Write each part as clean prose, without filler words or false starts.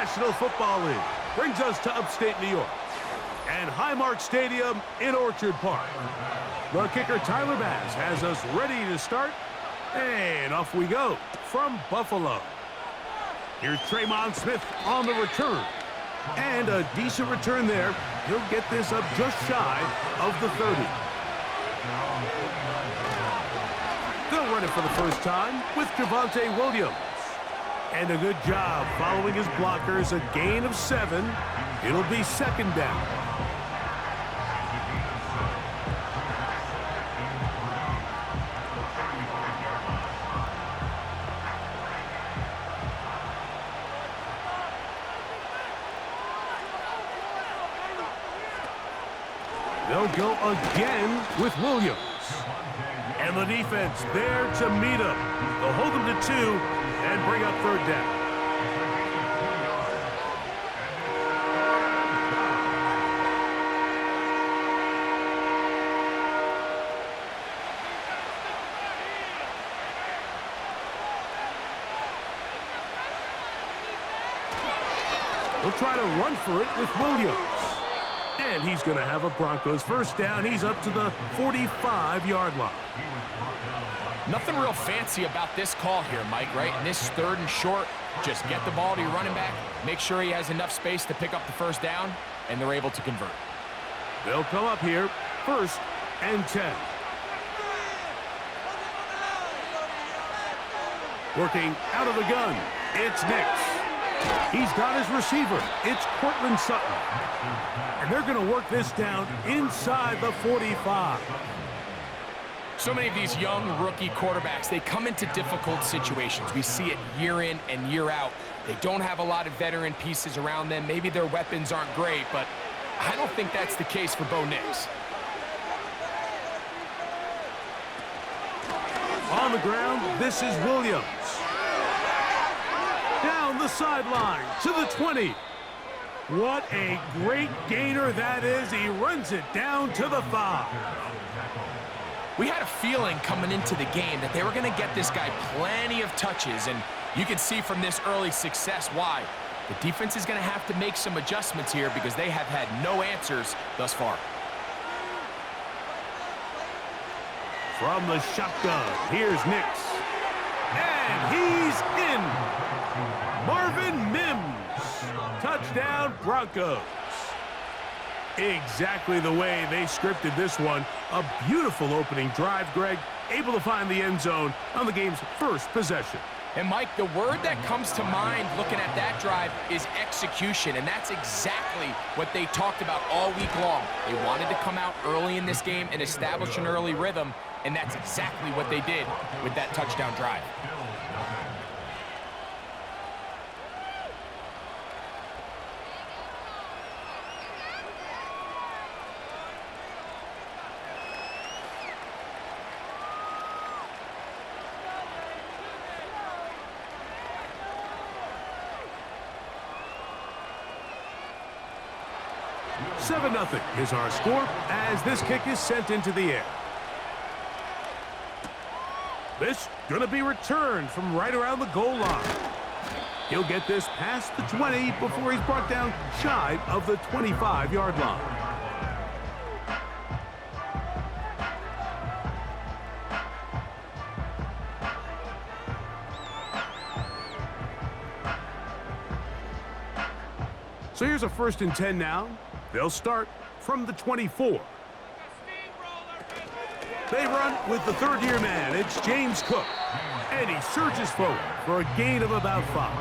National Football League brings us to upstate New York and Highmark Stadium in Orchard Park. The kicker Tyler Bass has us ready to start, and off we go from Buffalo. Here's Tremon Smith on the return, and a decent return there. He'll get this up just shy of the 30. They'll run it for the first time with Javonte Williams. And a good job following his blockers, a gain of 7. It'll be second down. They'll go again with Williams. And the defense there to meet him. They'll hold him to 2 and bring up third down. They'll try to run for it with Williams. And he's going to have a Broncos first down. He's up to the 45-yard line. Nothing real fancy about this call here, Mike, right? In this third and short, just get the ball to your running back, make sure he has enough space to pick up the first down, and they're able to convert. They'll come up here, 1st and 10. Working out of the gun, it's Nix. He's got his receiver. It's Cortland Sutton. And they're going to work this down inside the 45. So many of these young rookie quarterbacks, they come into difficult situations. We see it year in and year out. They don't have a lot of veteran pieces around them. Maybe their weapons aren't great, but I don't think that's the case for Bo Nix. On the ground, this is Williams. Down the sideline to the 20. What a great gainer that is. He runs it down to the 5. We had a feeling coming into the game that they were going to get this guy plenty of touches, and you can see from this early success why. The defense is going to have to make some adjustments here because they have had no answers thus far. From the shotgun, here's Nix. And he's in. Marvin Mims. Touchdown, Broncos. Exactly the way they scripted this one. A beautiful opening drive, Greg. Able to find the end zone on the game's first possession. And, Mike, the word that comes to mind looking at that drive is execution, and that's exactly what they talked about all week long. They wanted to come out early in this game and establish an early rhythm, and that's exactly what they did with that touchdown drive. Seven 0 is our score as this kick is sent into the air. This gonna be returned from right around the goal line. He'll get this past the 20 before he's brought down shy of the 25-yard line. So here's a 1st and 10 now. They'll start from the 24. They run with the third-year man. It's James Cook. And he surges forward for a gain of about 5.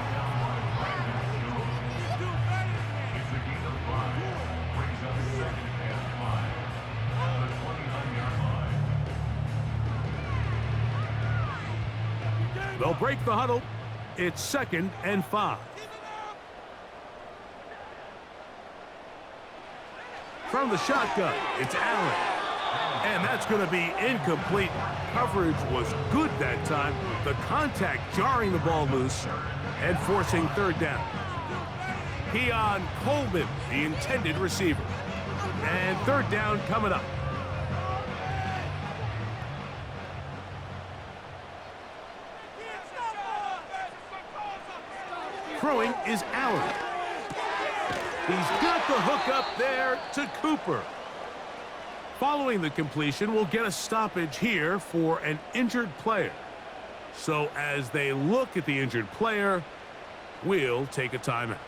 They'll break the huddle. It's 2nd and 5. From the shotgun, it's Allen. And that's going to be incomplete. Coverage was good that time. The contact jarring the ball loose and forcing third down. Keon Coleman, the intended receiver. And third down coming up. Throwing is Allen. He's got the hook up there to Cooper. Following the completion, we'll get a stoppage here for an injured player. So as they look at the injured player, we'll take a timeout.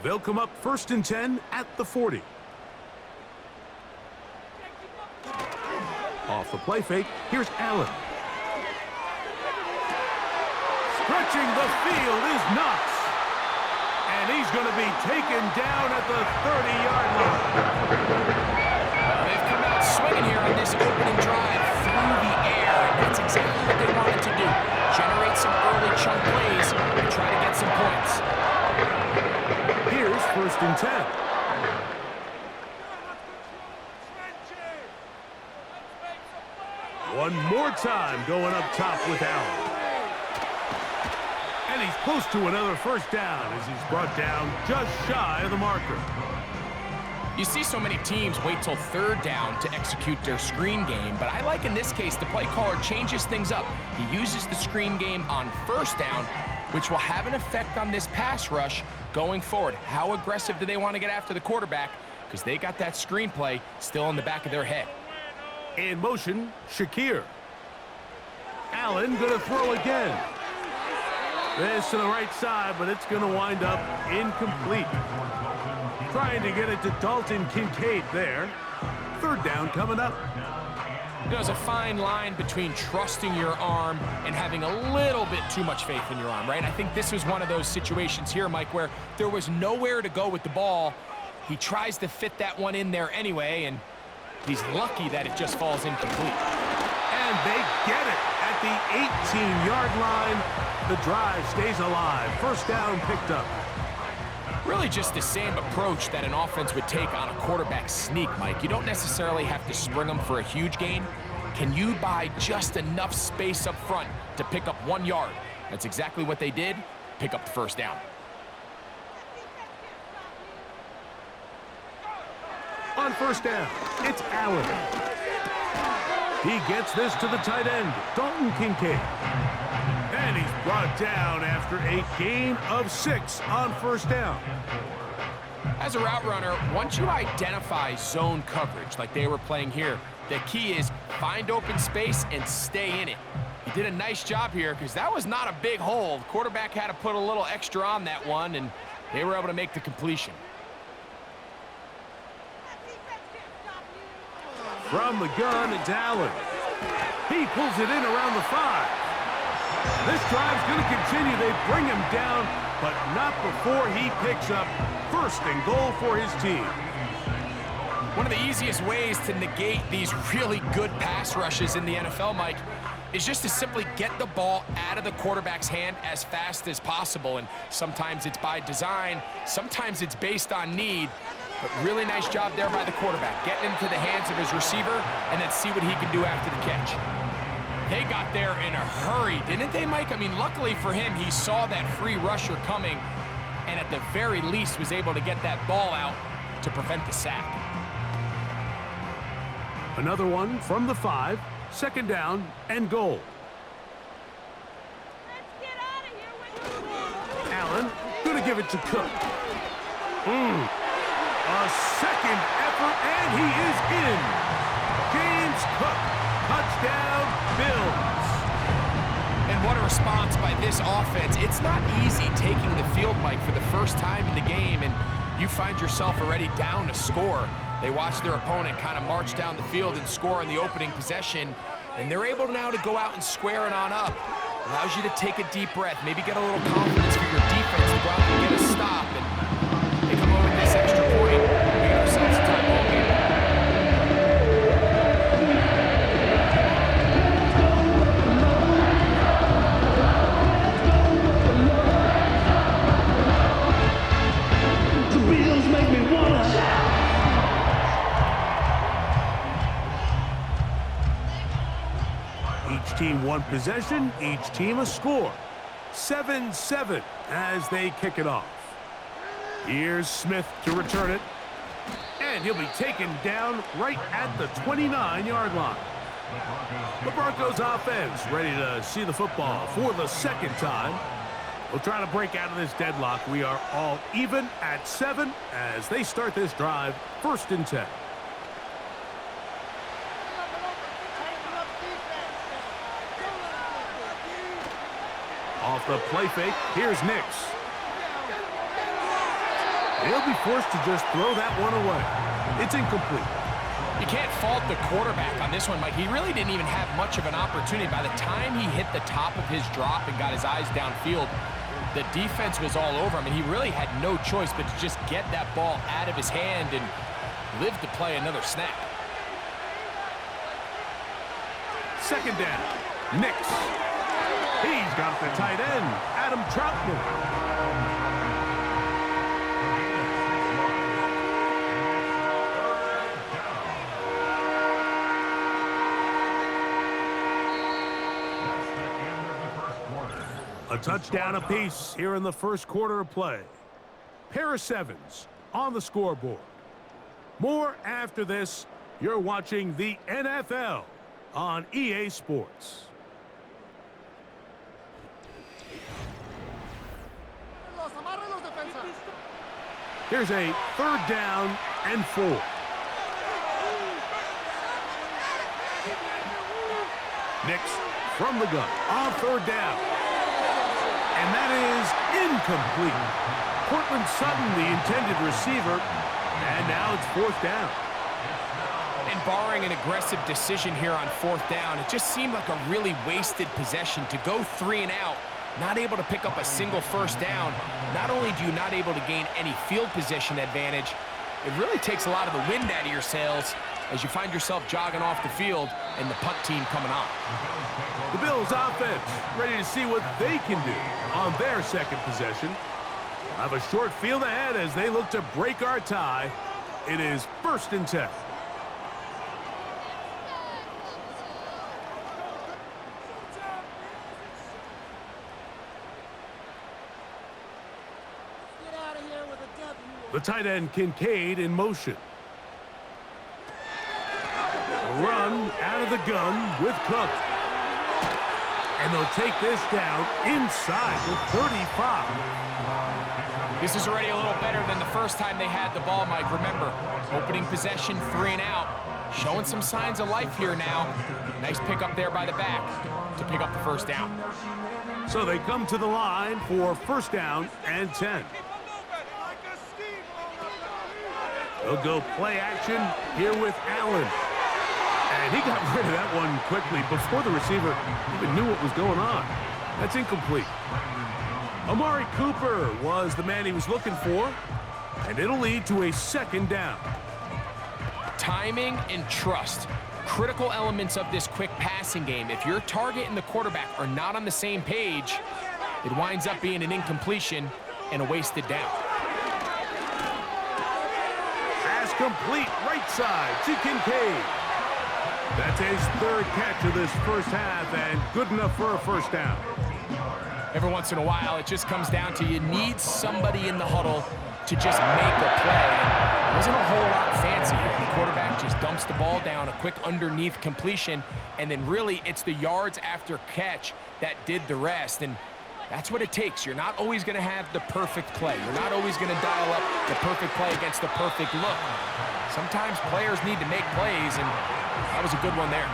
They'll come up 1st and 10 at the 40. Off the play fake, here's Allen. Stretching the field is Knox. And he's going to be taken down at the 30-yard line. They've come out swinging here on this opening drive through the air, and that's exactly what they wanted to do. Generate some early chunk plays and try to get some points. Here's 1st and 10. One more time going up top with Allen. And he's close to another 1st down as he's brought down just shy of the marker. You see so many teams wait till 3rd down to execute their screen game, but I like in this case the play caller changes things up. He uses the screen game on 1st down, which will have an effect on this pass rush going forward. How aggressive do they want to get after the quarterback? Because they got that screen play still in the back of their head. In motion, Shakir. Allen going to throw again. This to the right side, but it's going to wind up incomplete. Trying to get it to Dalton Kincaid there. 3rd down coming up. There's a fine line between trusting your arm and having a little bit too much faith in your arm, right? I think this was one of those situations here, Mike, where there was nowhere to go with the ball. He tries to fit that one in there anyway, and he's lucky that it just falls incomplete. And they get it at the 18-yard line. The drive stays alive. 1st down picked up. Really just the same approach that an offense would take on a quarterback sneak, Mike. You don't necessarily have to spring them for a huge gain. Can you buy just enough space up front to pick up 1 yard? That's exactly what they did. Pick up the 1st down. On 1st down, it's Allen. He gets this to the tight end, Dalton Kincaid. And he's brought down after a gain of 6 on 1st down. As a route runner, once you identify zone coverage like they were playing here, the key is find open space and stay in it. He did a nice job here because that was not a big hole. The quarterback had to put a little extra on that one, and they were able to make the completion. From the gun, it's Allen. He pulls it in around the 5. This drive's going to continue. They bring him down, but not before he picks up 1st and goal for his team. One of the easiest ways to negate these really good pass rushes in the NFL, Mike, is just to simply get the ball out of the quarterback's hand as fast as possible. And sometimes it's by design, sometimes it's based on need. But really nice job there by the quarterback, getting into the hands of his receiver and then see what he can do after the catch. They got there in a hurry, didn't they, Mike? I mean, luckily for him, he saw that free rusher coming and at the very least was able to get that ball out to prevent the sack. Another one from the 5, 2nd down and goal. Let's get out of here. Allen going to give it to Cook. A 2nd effort, and he is in. James Cook, touchdown, Bills. And what a response by this offense. It's not easy taking the field, Mike, for the first time in the game, and you find yourself already down a score. They watch their opponent kind of march down the field and score in the opening possession, and they're able now to go out and square it on up. Allows you to take a deep breath, maybe get a little confidence for your defense to go out and get a stop, and they come over with this extra point. We got ourselves a tie ball game. The Bills make me wanna shout. Each team one possession, each team a score. 7-7 as they kick it off. Here's Smith to return it. And he'll be taken down right at the 29-yard line. The Broncos offense ready to see the football for the second time. We'll try to break out of this deadlock. We are all even at 7 as they start this drive, 1st and 10. Off the play fake, here's Nix. He'll be forced to just throw that one away. It's incomplete. You can't fault the quarterback on this one, Mike. He really didn't even have much of an opportunity. By the time he hit the top of his drop and got his eyes downfield, the defense was all over him, and he really had no choice but to just get that ball out of his hand and live to play another snap. 2nd down, Nix. He's got the tight end, Adam Troutman. A touchdown apiece here in the first quarter of play. Pair of 7s on the scoreboard. More after this. You're watching the NFL on EA Sports. Here's a 3rd down and 4. Nix from the gun on 3rd down. And that is incomplete. Cortland Sutton, the intended receiver, and now it's 4th down. And barring an aggressive decision here on 4th down, it just seemed like a really wasted possession to go 3 and out, not able to pick up a single 1st down. Not only do you not able to gain any field position advantage, it really takes a lot of the wind out of your sails as you find yourself jogging off the field and the punt team coming on. The Bills offense ready to see what they can do on their 2nd possession. We'll have a short field ahead as they look to break our tie. It is 1st and 10. The tight end Kincaid in motion. A run out of the gun with Cook. And they'll take this down inside the 35. This is already a little better than the first time they had the ball, Mike. Remember, opening possession, 3 and out. Showing some signs of life here now. Nice pick up there by the back to pick up the 1st down. So they come to the line for 1st down and 10. They'll go play action here with Allen. And he got rid of that one quickly before the receiver even knew what was going on. That's incomplete. Amari Cooper was the man he was looking for, and it'll lead to a 2nd down. Timing and trust, critical elements of this quick passing game. If your target and the quarterback are not on the same page, it winds up being an incompletion and a wasted down. Pass complete, right side to Kincaid. That's his 3rd catch of this first half, and good enough for a 1st down. Every once in a while, it just comes down to you need somebody in the huddle to just make a play. It wasn't a whole lot fancy here. The quarterback just dumps the ball down, a quick underneath completion, and then really it's the yards after catch that did the rest. And that's what it takes. You're not always going to have the perfect play. You're not always going to dial up the perfect play against the perfect look. Sometimes players need to make plays, and that was a good one there.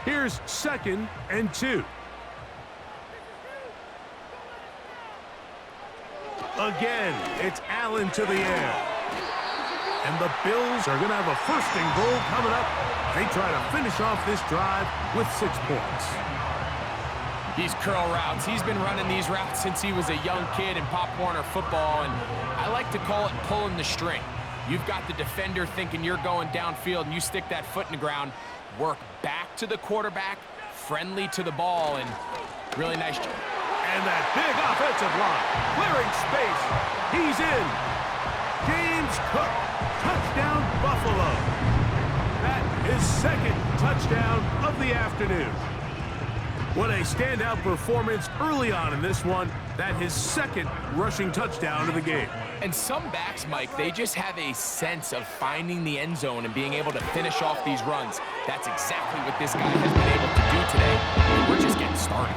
Here's 2nd and 2. Again, it's Allen to the air. And the Bills are going to have a 1st and goal coming up. They try to finish off this drive with 6 points. These curl routes, he's been running these routes since he was a young kid in Pop Warner football, and I like to call it pulling the string. You've got the defender thinking you're going downfield, and you stick that foot in the ground, work back to the quarterback, friendly to the ball, and really nice job. And that big offensive line, clearing space. He's in. James Cook. Touchdown, Buffalo. That is second touchdown of the afternoon. What a standout performance early on in this one. That his second rushing touchdown of the game. And some backs, Mike, they just have a sense of finding the end zone and being able to finish off these runs. That's exactly what this guy has been able to do today. And we're just getting started.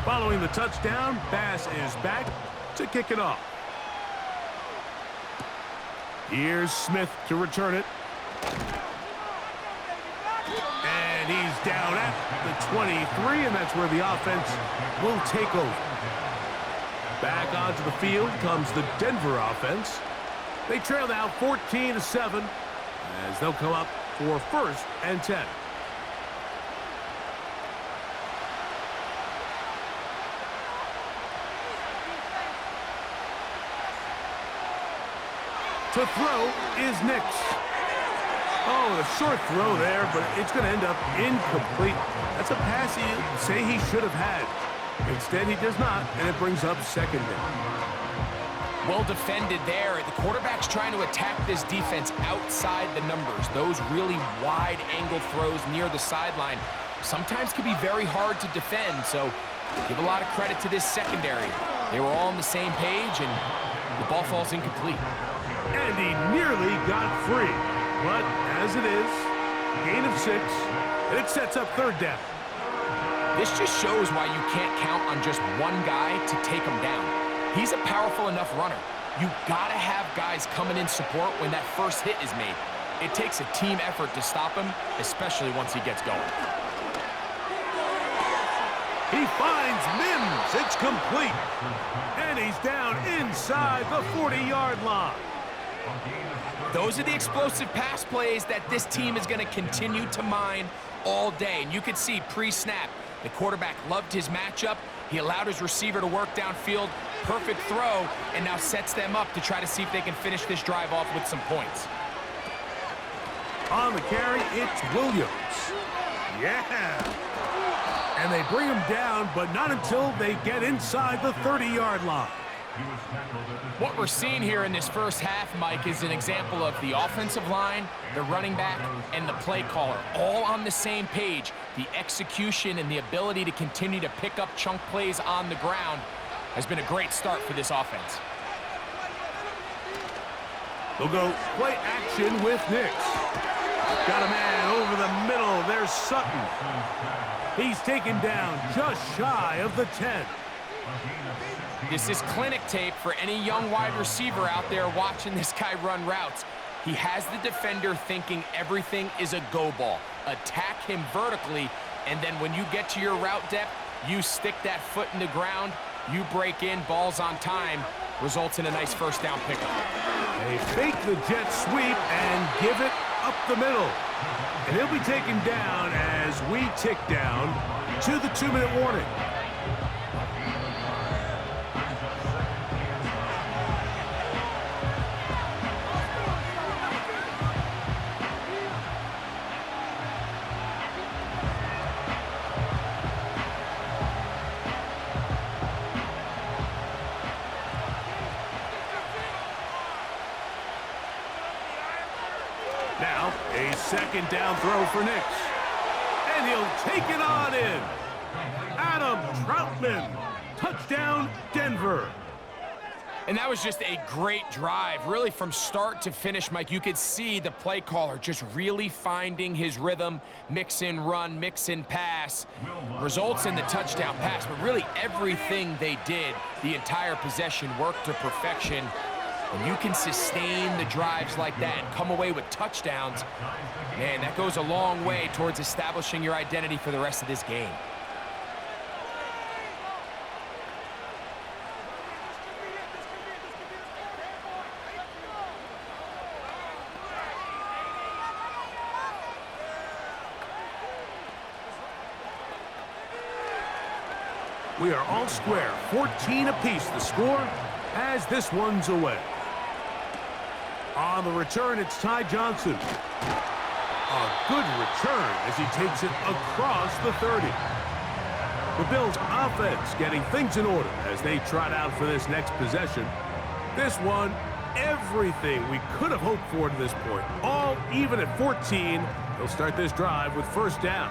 Following the touchdown, Bass is back to kick it off. Here's Smith to return it. And he's down at the 23, and that's where the offense will take over. Back onto the field comes the Denver offense. They trail now 14-7 as they'll come up for 1st and 10. To throw is Nix. Oh, a short throw there, but it's going to end up incomplete. That's a pass he'd say he should have had. Instead, he does not, and it brings up 2nd down. Well defended there. The quarterback's trying to attack this defense outside the numbers. Those really wide angle throws near the sideline sometimes can be very hard to defend, so give a lot of credit to this secondary. They were all on the same page, and the ball falls incomplete. And he nearly got free. But as it is, gain of 6, and it sets up 3rd down. This just shows why you can't count on just one guy to take him down. He's a powerful enough runner. You gotta have guys coming in support when that first hit is made. It takes a team effort to stop him, especially once he gets going. He finds Mims. It's complete. And he's down inside the 40-yard line. Those are the explosive pass plays that this team is going to continue to mine all day. And you can see pre-snap, the quarterback loved his matchup. He allowed his receiver to work downfield. Perfect throw, and now sets them up to try to see if they can finish this drive off with some points. On the carry, it's Williams. Yeah. And they bring him down, but not until they get inside the 30-yard line. What we're seeing here in this first half, Mike, is an example of the offensive line, the running back, and the play caller all on the same page. The execution and the ability to continue to pick up chunk plays on the ground has been a great start for this offense. They'll go play action with Nix. Got a man over the middle. There's Sutton. He's taken down just shy of the 10. This is clinic tape for any young wide receiver out there watching this guy run routes. He has the defender thinking everything is a go ball. Attack him vertically, and then when you get to your route depth, you stick that foot in the ground, you break in, balls on time, results in a nice 1st down pickup. They fake the jet sweep and give it up the middle. And he'll be taken down as we tick down to the 2-minute warning. Now, a 2nd down throw for Nix. And he'll take it on in. Adam Troutman. Touchdown, Denver. And that was just a great drive, really from start to finish, Mike. You could see the play caller just really finding his rhythm, mix in run, mix in pass, results in the touchdown pass. But really everything they did, the entire possession, worked to perfection. When you can sustain the drives like that and come away with touchdowns, man, that goes a long way towards establishing your identity for the rest of this game. We are all square. 14 apiece the score as this one's away. On the return, it's Ty Johnson. A good return as he takes it across the 30. The Bills' offense getting things in order as they trot out for this next possession. This one, everything we could have hoped for to this point. All even at 14. They'll start this drive with first down.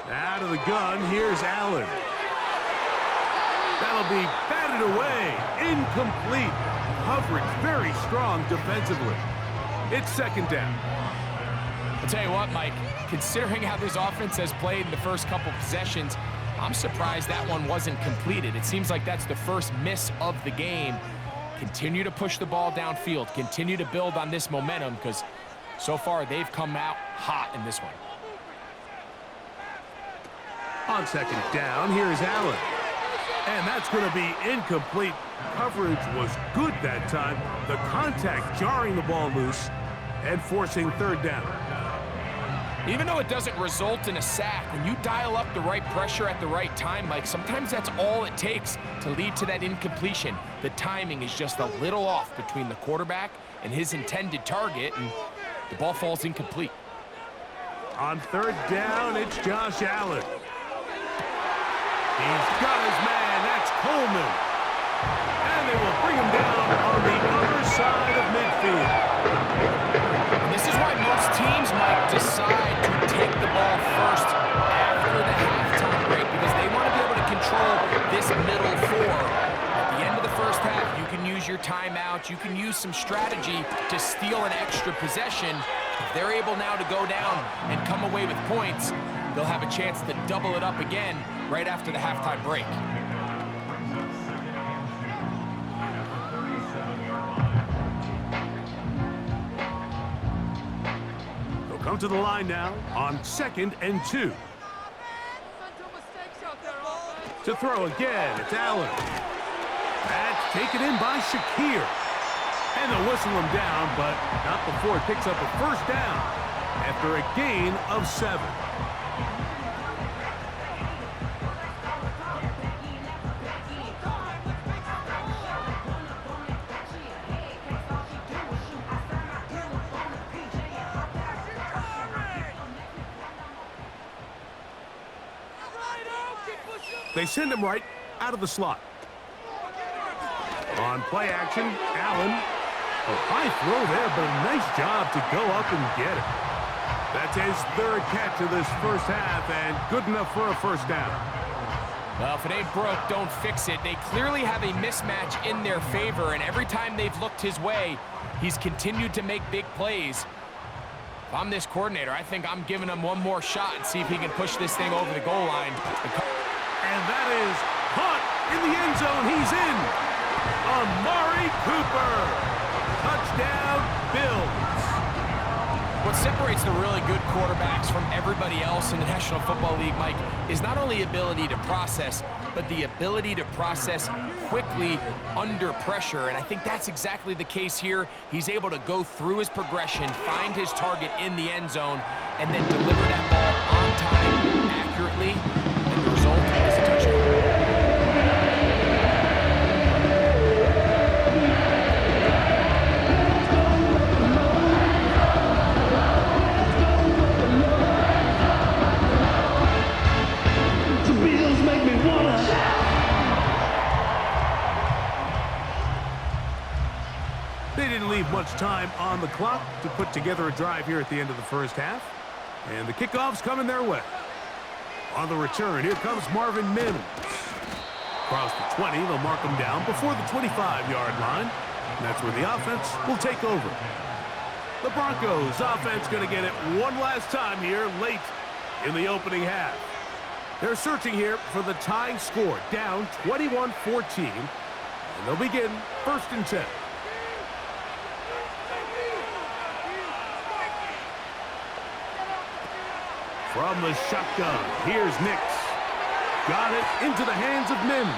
Out of the gun, here's Allen. That'll be batted away. Incomplete. Coverage very strong defensively. It's second down. I'll tell you what, Mike, considering how this offense has played in the first couple possessions, I'm surprised that one wasn't completed. It seems like that's the first miss of the game. Continue to push the ball downfield. Continue to build on this momentum because so far they've come out hot in this one. On second down, here's Allen. And that's going to be incomplete. Coverage was good that time. The contact jarring the ball loose and forcing third down. Even though it doesn't result in a sack, when you dial up the right pressure at the right time, Mike, sometimes that's all it takes to lead to that incompletion. The timing is just a little off between the quarterback and his intended target, and the ball falls incomplete. On third down, it's Josh Allen. He's got his man. That's Coleman. And they will bring him down on the other side of midfield. And this is why most teams might decide to take the ball first after the halftime break because they want to be able to control this middle four. At the end of the first half, you can use your timeout. You can use some strategy to steal an extra possession. If they're able now to go down and come away with points, they'll have a chance to double it up again right after the halftime break. They'll come to the line now on 2nd and 2. To throw again, it's Allen. That's taken in by Shakir. And they'll whistle him down, but not before it picks up a first down after a gain of 7. They send him right out of the slot. On play action, Allen. A high throw there, but a nice job to go up and get it. That's his third catch of this first half, and good enough for a first down. Well, if it ain't broke, don't fix it. They clearly have a mismatch in their favor, and every time they've looked his way, he's continued to make big plays. If I'm this coordinator, I think I'm giving him one more shot and see if he can push this thing over the goal line. And that is caught in the end zone. He's in. Amari Cooper. Touchdown, Bills. What separates the really good quarterbacks from everybody else in the National Football League, Mike, is not only ability to process, but the ability to process quickly under pressure. And I think that's exactly the case here. He's able to go through his progression, find his target in the end zone, and then deliver that ball on time, accurately, and the result is a touchdown. They didn't leave much time on the clock to put together a drive here at the end of the first half. And the kickoff's coming their way. On the return, here comes Marvin Mims. Across the 20, they'll mark him down before the 25-yard line. And that's where the offense will take over. The Broncos offense going to get it one last time here late in the opening half. They're searching here for the tying score, down 21-14. And they'll begin 1st and 10. From the shotgun, here's Nix. Got it into the hands of Mims.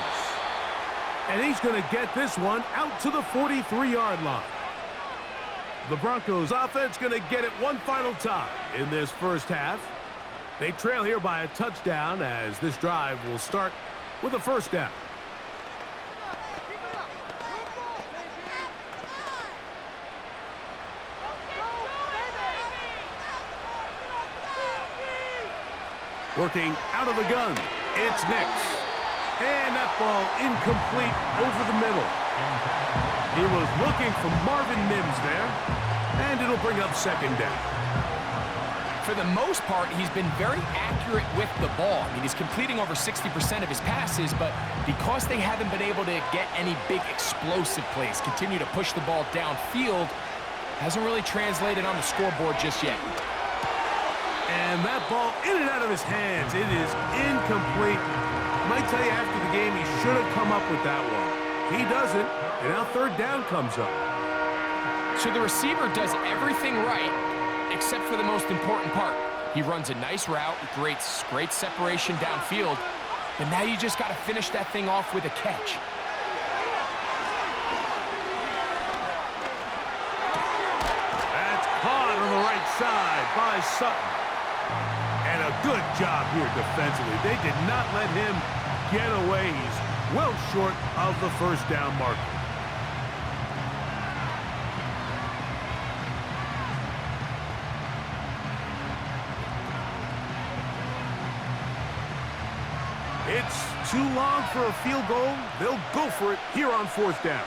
And he's going to get this one out to the 43-yard line. The Broncos offense going to get it one final time in this first half. They trail here by a touchdown as this drive will start with a first down. Working out of the gun, it's Nix. And that ball incomplete over the middle. He was looking for Marvin Mims there, and it'll bring up second down. For the most part, he's been very accurate with the ball. I mean, he's completing over 60% of his passes, but because they haven't been able to get any big explosive plays, continue to push the ball downfield, hasn't really translated on the scoreboard just yet. And that ball in and out of his hands. It is incomplete. I might tell you after the game he should have come up with that one. He doesn't, and now third down comes up. So the receiver does everything right, except for the most important part. He runs a nice route, great separation downfield, but now you just got to finish that thing off with a catch. That's caught on the right side by Sutton. And a good job here defensively. They did not let him get away. He's well short of the first down marker. It's too long for a field goal. They'll go for it here on fourth down.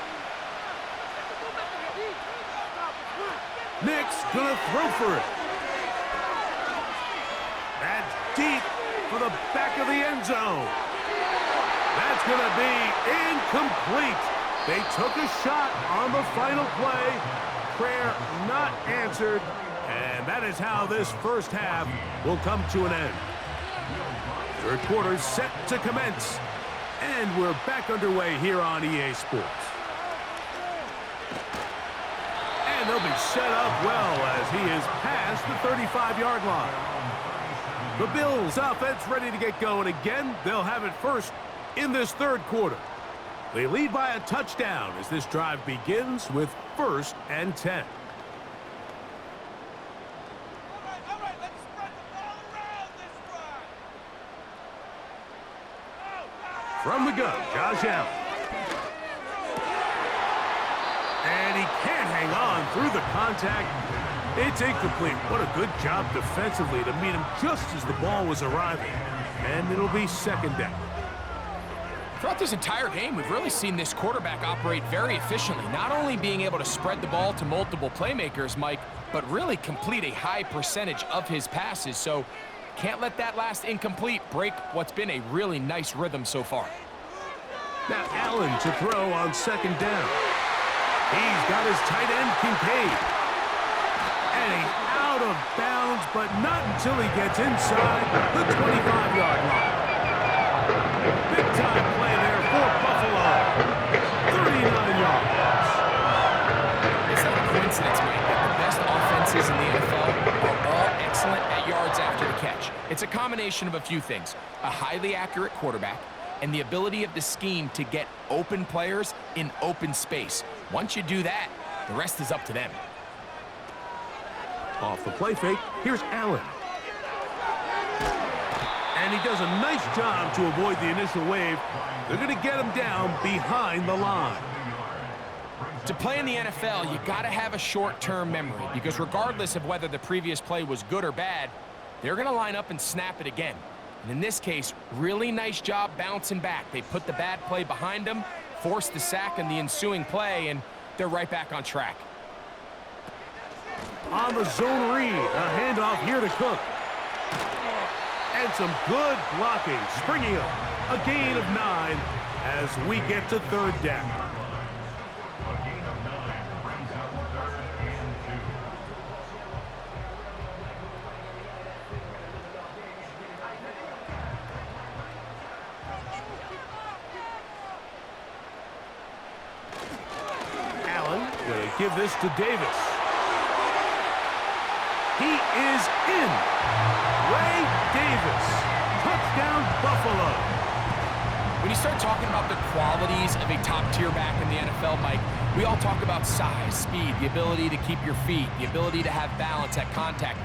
Nick's gonna throw for it. That's deep for the back of the end zone. That's going to be incomplete. They took a shot on the final play. Prayer not answered. And that is how this first half will come to an end. Third quarter set to commence. And we're back underway here on EA Sports. And they'll be set up well as he is past the 35-yard line. The Bills offense ready to get going again. They'll have it first in this third quarter. They lead by a touchdown as this drive begins with 1st and 10. All right, let's spread the ball around this drive. From the gun, Josh Allen. And he can't hang on through the contact. It's incomplete. What a good job defensively to meet him just as the ball was arriving. And it'll be second down. Throughout this entire game, we've really seen this quarterback operate very efficiently, not only being able to spread the ball to multiple playmakers, Mike, but really complete a high percentage of his passes. So can't let that last incomplete break what's been a really nice rhythm so far. Now Allen to throw on second down. He's got his tight end, Kincaid. And he's out of bounds, but not until he gets inside the 25-yard line. Big-time play there for Buffalo. 39 yards. It's not a coincidence, Mike, that the best offenses in the NFL are all excellent at yards after the catch. It's a combination of a few things. A highly accurate quarterback and the ability of the scheme to get open players in open space. Once you do that, the rest is up to them. Off the play fake, here's Allen. And he does a nice job to avoid the initial wave. They're going to get him down behind the line. To play in the NFL, you got to have a short-term memory because regardless of whether the previous play was good or bad, they're going to line up and snap it again. And in this case, really nice job bouncing back. They put the bad play behind them, forced the sack in the ensuing play, and they're right back on track. On the zone read, a handoff here to Cook. And some good blocking, springing up a gain of 9 as we get to third down. Allen going to give this to Davis. He is in. Ray Davis. Touchdown, Buffalo. When you start talking about the qualities of a top-tier back in the NFL, Mike, we all talk about size, speed, the ability to keep your feet, the ability to have balance at contact.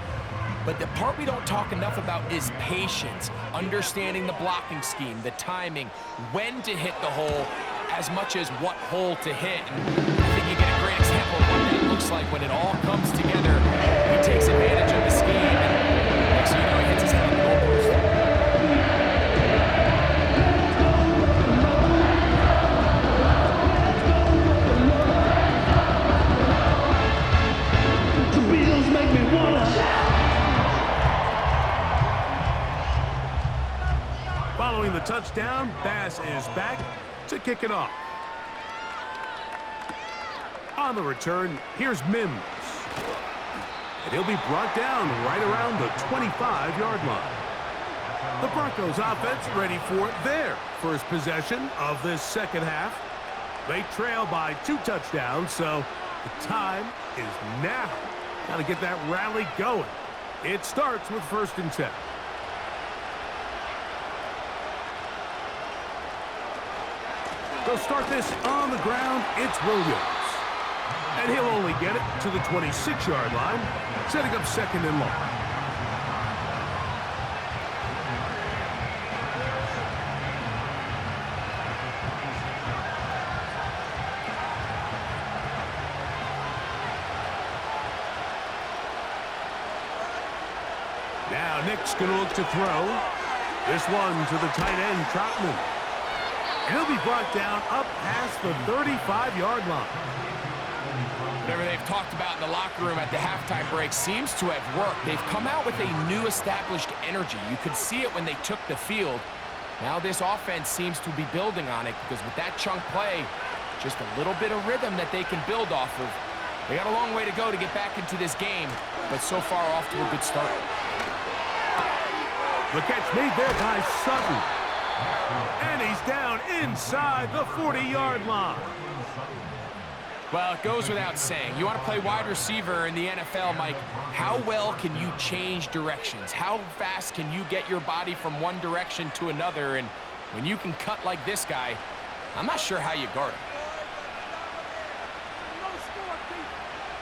But the part we don't talk enough about is patience, understanding the blocking scheme, the timing, when to hit the hole, as much as what hole to hit. And I think you get a great example of what that looks like when it all comes together. He takes advantage of the scheme, and next thing you know, he hits his head on the goalpost. The Beatles make me wanna shout. Following the touchdown, Bass is back to kick it off. On the return, here's Mims. And he'll be brought down right around the 25-yard line. The Broncos offense ready for their first possession of this second half. They trail by 2 touchdowns, so the time is now. Got to get that rally going. It starts with 1st and 10. They'll start this on the ground. It's Williams. And he'll only get it to the 26-yard line, setting up 2nd and long. Now Nick's going to look to throw. This one to the tight end, Troutman. And he'll be brought down up past the 35-yard line. Whatever they've talked about in the locker room at the halftime break seems to have worked. They've come out with a new established energy. You could see it when they took the field. Now this offense seems to be building on it because with that chunk play, just a little bit of rhythm that they can build off of. They got a long way to go to get back into this game, but so far off to a good start. The catch made there by Sutton. And he's down inside the 40-yard line. Well, it goes without saying. You want to play wide receiver in the NFL, Mike, how well can you change directions? How fast can you get your body from one direction to another? And when you can cut like this guy, I'm not sure how you guard him.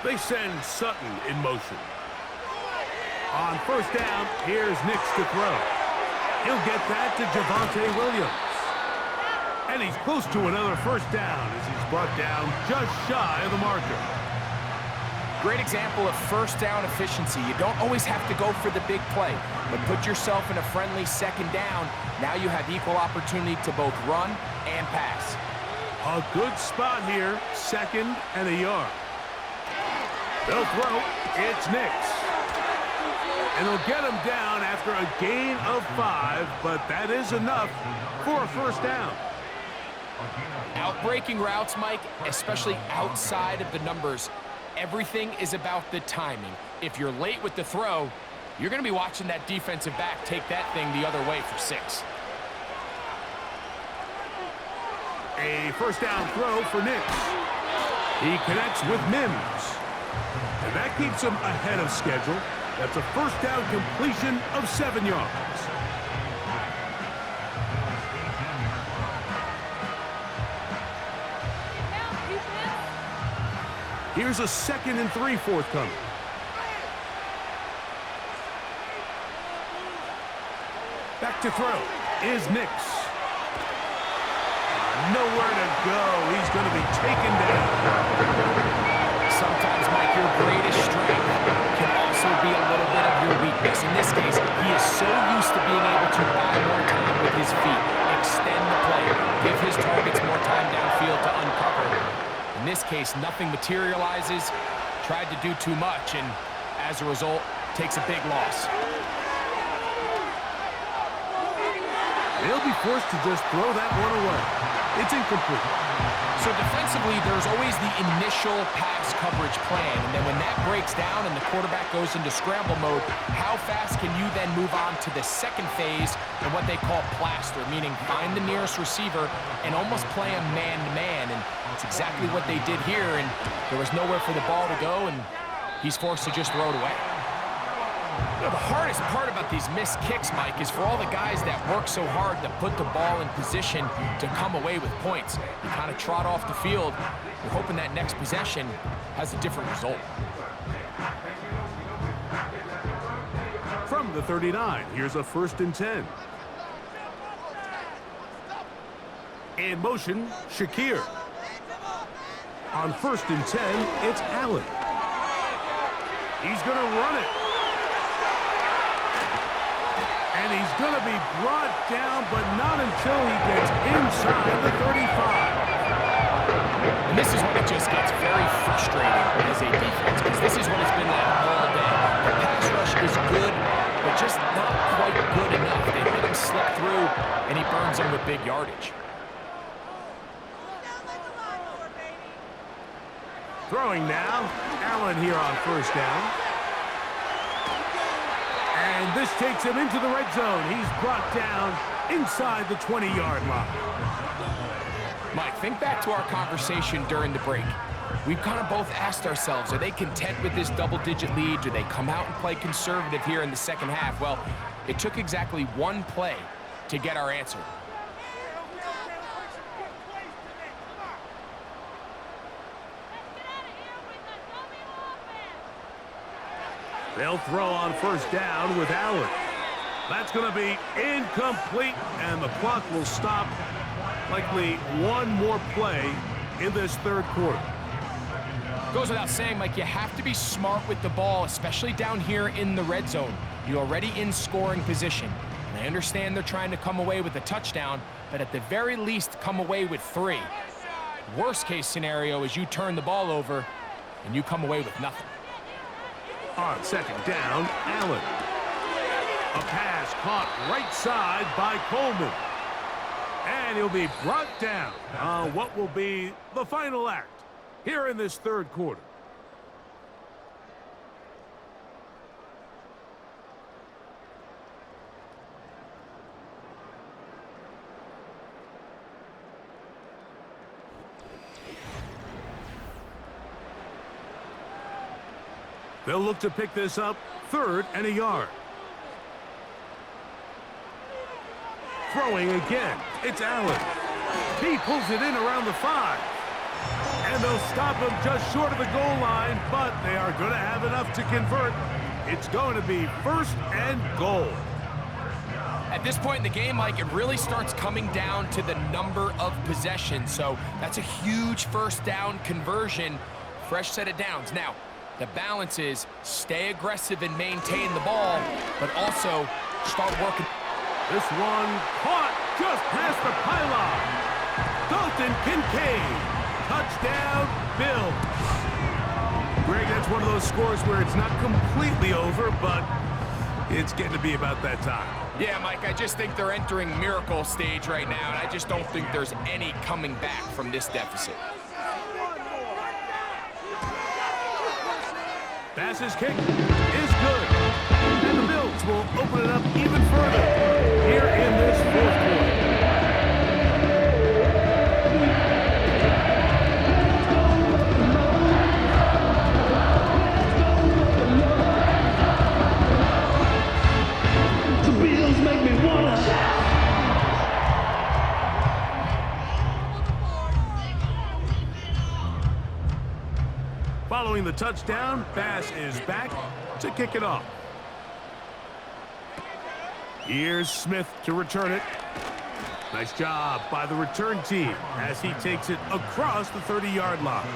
They send Sutton in motion. On 1st down, here's Nix to throw. He'll get that to Javonte Williams. And he's close to another 1st down as he's brought down just shy of the marker. Great example of 1st down efficiency. You don't always have to go for the big play, but put yourself in a friendly 2nd down. Now you have equal opportunity to both run and pass. A good spot here, 2nd and a yard. They'll throw. It's Nix. And they'll get him down after a gain of 5, but that is enough for a 1st down. Outbreaking routes, Mike, especially outside of the numbers, everything is about the timing. If you're late with the throw, you're going to be watching that defensive back take that thing the other way for 6. A 1st down throw for Nix. He connects with Mims. And that keeps him ahead of schedule. That's a 1st down completion of 7 yards. Here's a 2nd and 3 forthcoming. Back to throw is Nix. Nowhere to go. He's going to be taken down. Sometimes, Mike, your greatest strength can also be a little bit of your weakness. In this case, he is so used to being able to buy more time with his feet, extend the play, give his targets more time downfield to uncover. In this case, nothing materializes, tried to do too much, and as a result, takes a big loss. They'll be forced to just throw that one away. It's incomplete. So defensively, there's always the initial pass coverage plan, and then when that breaks down and the quarterback goes into scramble mode, how fast can you then move on to the 2nd phase and what they call plaster, meaning find the nearest receiver and almost play him man-to-man, and it's exactly what they did here, and there was nowhere for the ball to go, and he's forced to just throw it away. You know, the hardest part about these missed kicks, Mike, is for all the guys that work so hard to put the ball in position to come away with points. You kind of trot off the field. You're hoping that next possession has a different result. From the 39, here's a 1st and 10. In motion, Shakir. On 1st and 10, it's Allen. He's going to run it. And he's going to be brought down, but not until he gets inside the 35. And this is when it just gets very frustrating as a defense, because this is what it's been like all day. The pass rush is good, but just not quite good enough. They let him slip through, and he burns them with big yardage. Throwing now, Allen here on 1st down. And this takes him into the red zone. He's brought down inside the 20-yard line. Mike, think back to our conversation during the break. We've kind of both asked ourselves, are they content with this double-digit lead? Do they come out and play conservative here in the second half? Well, it took exactly one play to get our answer. They'll throw on 1st down with Allen. That's going to be incomplete, and the clock will stop. Likely one more play in this 3rd quarter. Goes without saying, Mike, you have to be smart with the ball, especially down here in the red zone. You're already in scoring position. And I understand they're trying to come away with a touchdown, but at the very least, come away with 3. Worst case scenario is you turn the ball over and you come away with nothing. On 2nd down, Allen. A pass caught right side by Coleman. And he'll be brought down on what will be the final act here in this 3rd quarter. They'll look to pick this up 3rd and a yard. Throwing again, it's Allen. He pulls it in around the 5. And they'll stop him just short of the goal line, but they are going to have enough to convert. It's going to be 1st and goal. At this point in the game, Mike, it really starts coming down to the number of possessions. So that's a huge 1st down conversion, fresh set of downs. Now, the balance is stay aggressive and maintain the ball, but also start working. This one caught just past the pylon. Dalton Kincaid. Touchdown, Bills. Greg, that's one of those scores where it's not completely over, but it's getting to be about that time. Yeah, Mike, I just think they're entering miracle stage right now, and I just don't think there's any coming back from this deficit. Pass's kick is good. And the Bills will open it up even further here in this 4th quarter. The Bills make me wanna shout. Following the touchdown, Bass is back to kick it off. Here's Smith to return it. Nice job by the return team as he takes it across the 30-yard line.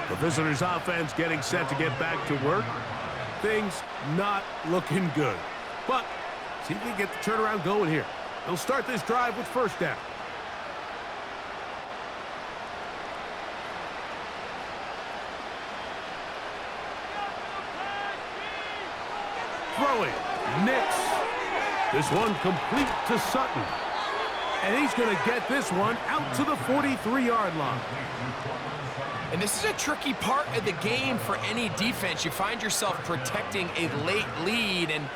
The visitors' offense getting set to get back to work. Things not looking good. But see if we can get the turnaround going here. They'll start this drive with 1st down. Throwing, Nix. This one complete to Sutton. And he's going to get this one out to the 43-yard line. And this is a tricky part of the game for any defense. You find yourself protecting a late lead, and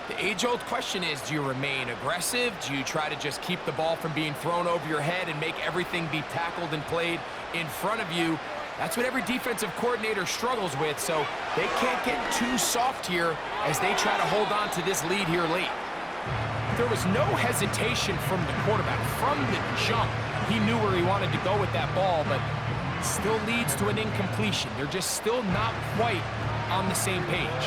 the age-old question is, do you remain aggressive? Do you try to just keep the ball from being thrown over your head and make everything be tackled and played in front of you? That's what every defensive coordinator struggles with, so they can't get too soft here as they try to hold on to this lead here late. There was no hesitation from the quarterback. From the jump, he knew where he wanted to go with that ball, but still leads to an incompletion. They're just still not quite on the same page.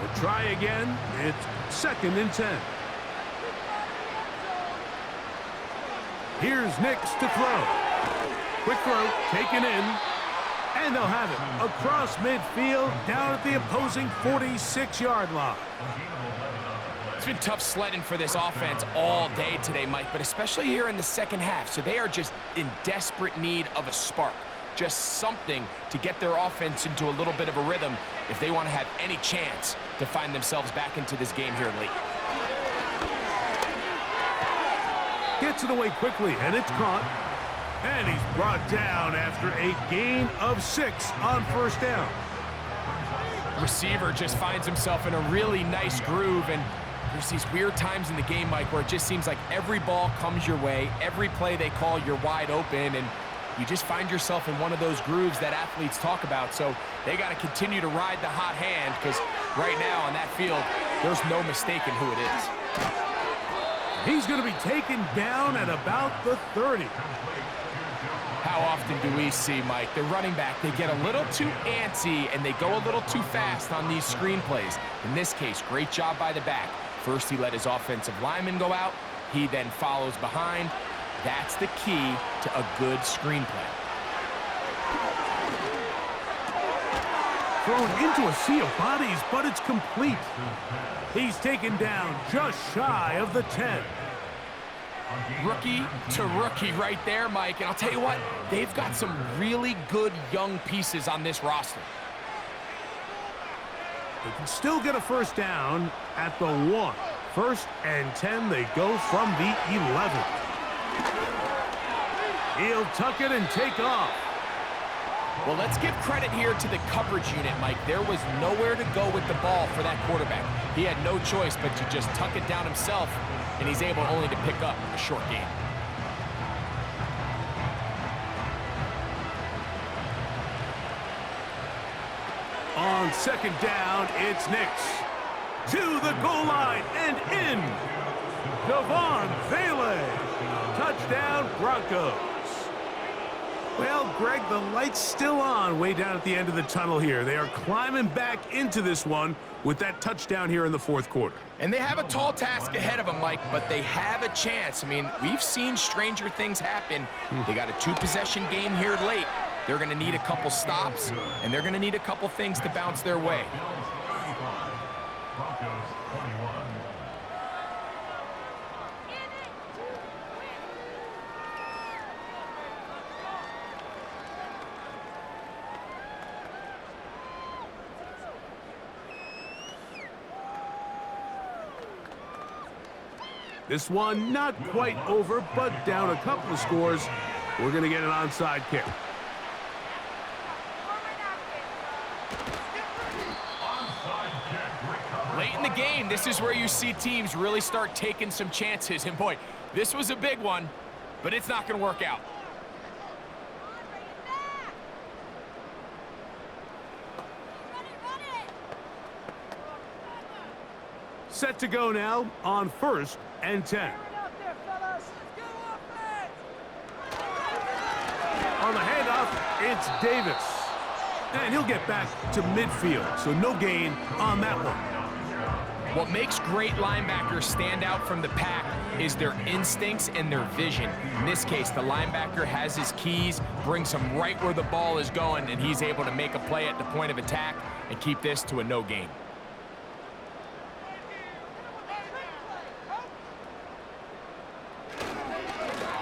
We'll try again. It's 2nd and 10. Here's Nix to throw. Quick throw, taken in, and they'll have it across midfield down at the opposing 46-yard line. It's been tough sledding for this offense all day today, Mike, but especially here in the second half. So they are just in desperate need of a spark, just something to get their offense into a little bit of a rhythm if they want to have any chance to find themselves back into this game here late. Gets it away quickly, and it's caught. And he's brought down after a gain of 6 on 1st down. Receiver just finds himself in a really nice groove, and there's these weird times in the game, Mike, where it just seems like every ball comes your way, every play they call, you're wide open, and you just find yourself in one of those grooves that athletes talk about. So they got to continue to ride the hot hand, because right now on that field, there's no mistaking who it is. He's going to be taken down at about the 30. How often do we see, Mike, the running back, they get a little too antsy and they go a little too fast on these screen plays. In this case, great job by the back. First, he let his offensive lineman go out. He then follows behind. That's the key to a good screen play. Thrown into a sea of bodies, but it's complete. He's taken down just shy of the 10. Rookie to rookie right there, Mike. And I'll tell you what, they've got some really good young pieces on this roster. They can still get a 1st down at the 1. 1st and 10, they go from the 11. He'll tuck it and take off. Well, let's give credit here to the coverage unit, Mike. There was nowhere to go with the ball for that quarterback. He had no choice but to just tuck it down himself, and he's able only to pick up a short gain. On 2nd down, it's Nix. To the goal line and in. Devon Vele. Touchdown, Broncos. Well, Greg, the light's still on way down at the end of the tunnel here. They are climbing back into this one with that touchdown here in the 4th quarter. And they have a tall task ahead of them, Mike, but they have a chance. I mean, we've seen stranger things happen. They got a 2-possession game here late. They're going to need a couple stops, and they're going to need a couple things to bounce their way. This one not quite over, but down a couple of scores. We're going to get an onside kick. Late in the game, this is where you see teams really start taking some chances. And boy, this was a big one, but it's not going to work out. Set to go now on 1st and 10. On the handoff, it's Davis. And he'll get back to midfield, so no gain on that one. What makes great linebackers stand out from the pack is their instincts and their vision. In this case, the linebacker has his keys, brings him right where the ball is going, and he's able to make a play at the point of attack and keep this to a no gain.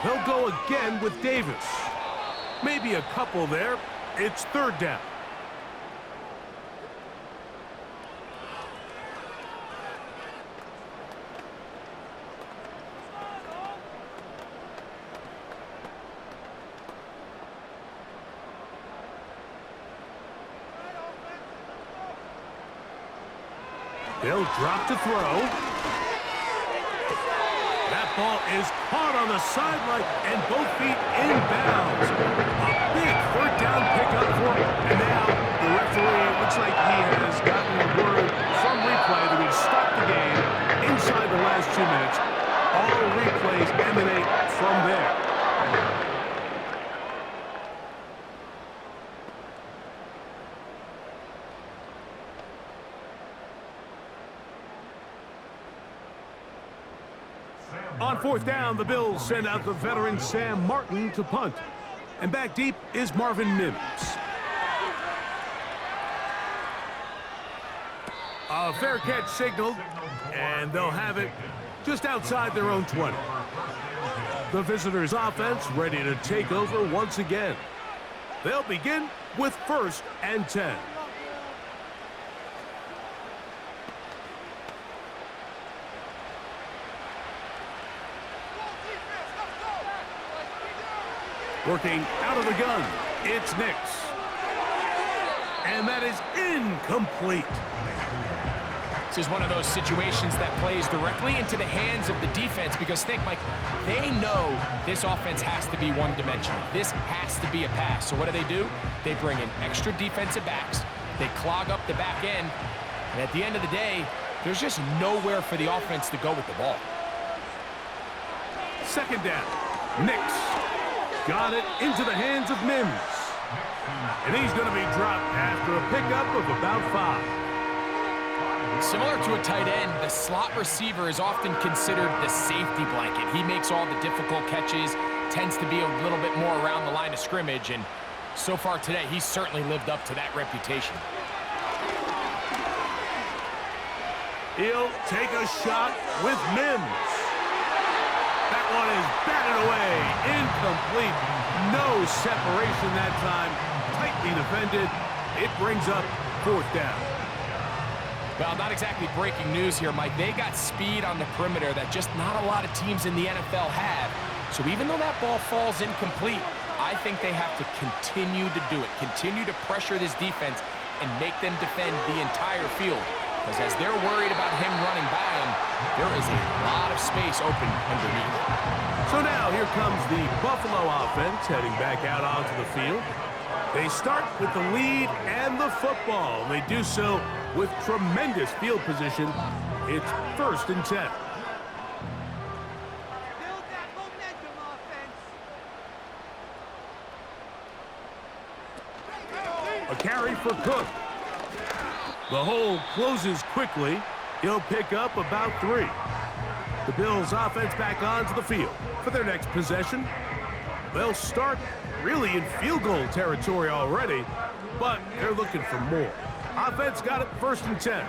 He'll go again with Davis. Maybe a couple there. It's 3rd down. They'll drop to throw. That Ball is caught on the sideline and both feet inbounds. A big third down pickup for him. And now the referee looks like he has gotten word from replay that we stopped the game inside the last 2 minutes. All replays emanate from there. On fourth down, the Bills send out the veteran Sam Martin to punt. And back deep is Marvin Mims. A fair catch signaled, and they'll have it just outside their own 20. The visitors' offense ready to take over once again. They'll begin with 1st and 10. Working out of the gun, it's Nix. And that is incomplete. This is one of those situations that plays directly into the hands of the defense because think, Mike, they know this offense has to be one-dimensional. This has to be a pass. So what do? They bring in extra defensive backs. They clog up the back end. And at the end of the day, there's just nowhere for the offense to go with the ball. 2nd down, Nix. Got it into the hands of Mims. And he's going to be dropped after a pickup of about 5. Similar to a tight end, the slot receiver is often considered the safety blanket. He makes all the difficult catches, tends to be a little bit more around the line of scrimmage, and so far today, he's certainly lived up to that reputation. He'll take a shot with Mims. That one is batted away. Incomplete. No separation that time. Tightly defended. It brings up 4th down. Well, not exactly breaking news here, Mike. They got speed on the perimeter that just not a lot of teams in the NFL have. So even though that ball falls incomplete, I think they have to continue to do it. Continue to pressure this defense and make them defend the entire field. Because as they're worried about him running by him, there is a lot of space open underneath. So now here comes the Buffalo offense heading back out onto the field. They start with the lead and the football. They do so with tremendous field position. It's 1st and 10. Build that momentum, offense. A carry for Cook. The hole closes quickly. He'll pick up about 3. The Bills offense back onto the field for their next possession. They'll start really in field goal territory already, but they're looking for more. Offense got it 1st and 10.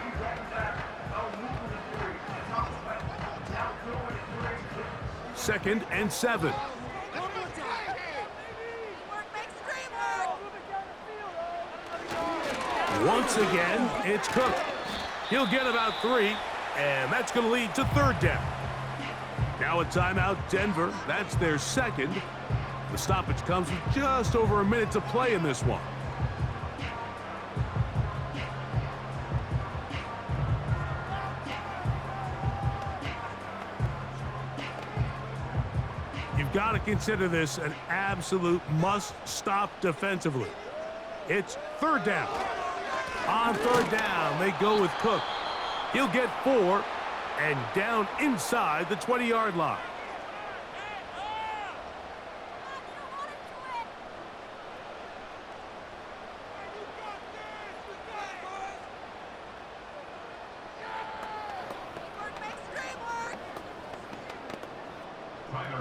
Second and 7. Once again, it's Cook. He'll get about 3, and that's going to lead to 3rd down. Now a timeout, Denver. That's their 2nd. The stoppage comes with just over a minute to play in this one. You've got to consider this an absolute must-stop defensively. It's 3rd down. On 3rd down, they go with Cook. He'll get 4 and down inside the 20-yard line.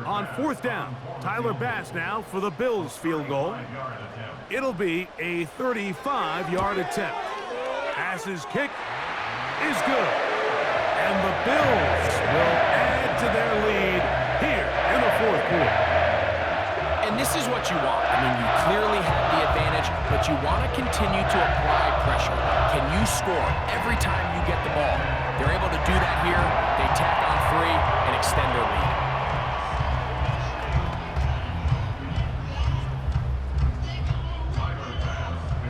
On 4th down, Tyler Bass now for the Bills field goal. It'll be a 35-yard attempt. Bass's kick is good. And the Bills will add to their lead here in the 4th quarter. And this is what you want. I mean, you clearly have the advantage, but you want to continue to apply pressure. Can you score every time you get the ball? They're able to do that here. They tack on 3 and extend their lead.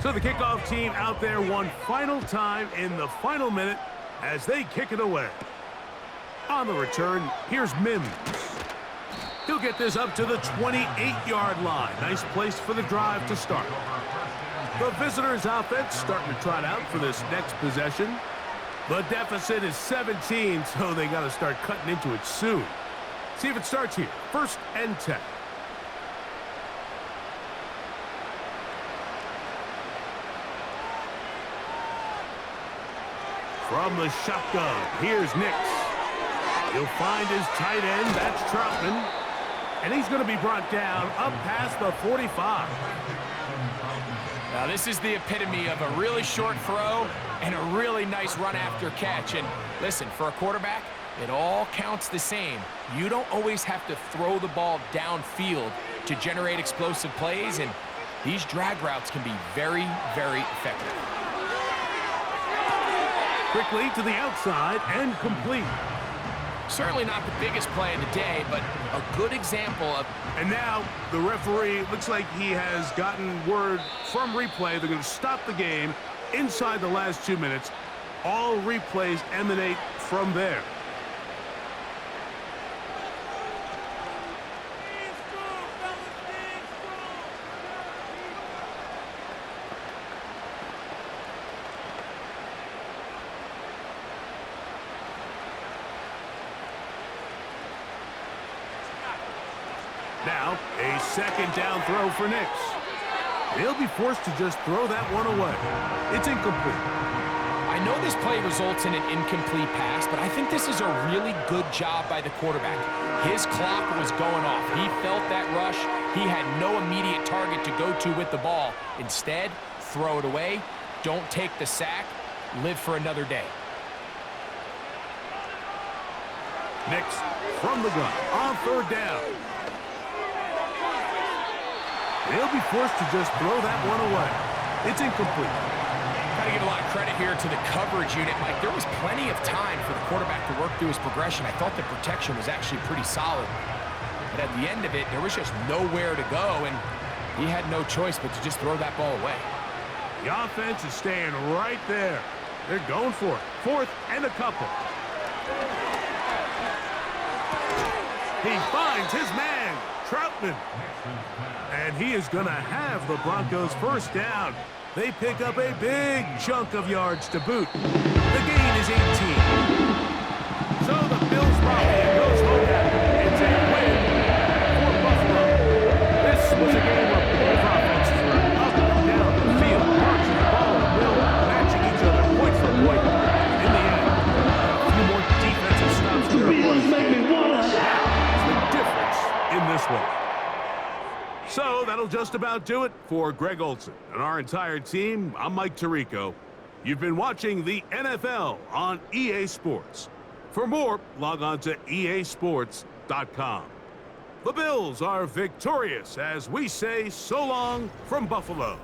So the kickoff team out there one final time in the final minute as they kick it away. On the return, here's Mims. He'll get this up to the 28-yard line. Nice place for the drive to start. The visitors' offense starting to trot out for this next possession. The deficit is 17, so they got to start cutting into it soon. See if it starts here. 1st and 10. From the shotgun, here's Nix. He'll find his tight end, that's Troutman. And he's going to be brought down up past the 45. Now this is the epitome of a really short throw and a really nice run after catch. And listen, for a quarterback, it all counts the same. You don't always have to throw the ball downfield to generate explosive plays, and these drag routes can be very, very effective. Quickly to the outside and complete. Certainly not the biggest play of the day, but a good example of... And now the referee looks like he has gotten word from replay. They're going to stop the game inside the last 2 minutes. All replays emanate from there. Now, a 2nd down throw for Nix. He'll be forced to just throw that one away. It's incomplete. I know this play results in an incomplete pass, but I think this is a really good job by the quarterback. His clock was going off. He felt that rush. He had no immediate target to go to with the ball. Instead, throw it away. Don't take the sack. Live for another day. Nix from the gun on 3rd down. He'll be forced to just throw that one away. It's incomplete. Got to give a lot of credit here to the coverage unit, Mike. There was plenty of time for the quarterback to work through his progression. I thought the protection was actually pretty solid. But at the end of it, there was just nowhere to go, and he had no choice but to just throw that ball away. The offense is staying right there. They're going for it. 4th and a couple. He finds his man, Troutman. And he is going to have the Broncos' 1st down. They pick up a big chunk of yards to boot. The gain is 18. So the Bills Mafia goes home happy. It's a win for Buffalo. This was a game where both offenses were up and down the field, marching the ball and Bill matching each other point for point. In the end, a few more defensive stops to their opponent's game. That's the difference in this one. So that'll just about do it for Greg Olson and our entire team. I'm Mike Tirico. You've been watching the NFL on EA Sports. For more, log on to easports.com. The Bills are victorious as we say so long from Buffalo.